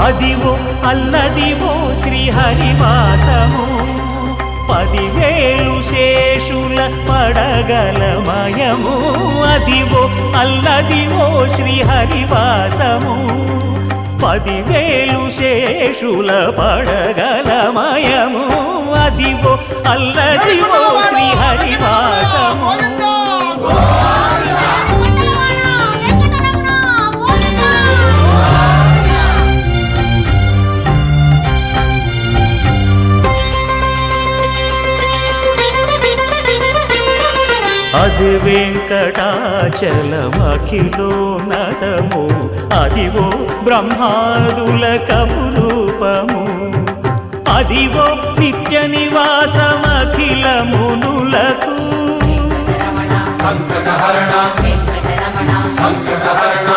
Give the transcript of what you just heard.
అదివో అల్లదివో శ్రీహరివాసము 10,000 శేషుల పడగలమయము అదివో అల్లదివో శ్రీహరివాసము 10,000 శేషుల పడగలమయము అదివో అల్లదివో శ్రీహరివాసము అది వెంకటాచలమఖిలోన్నతము అదివో బ్రహ్మాదుల కపురూపము అదివో నిత్య నివాసమఖిల మునులకు సంకటహరణ సంకటహరణ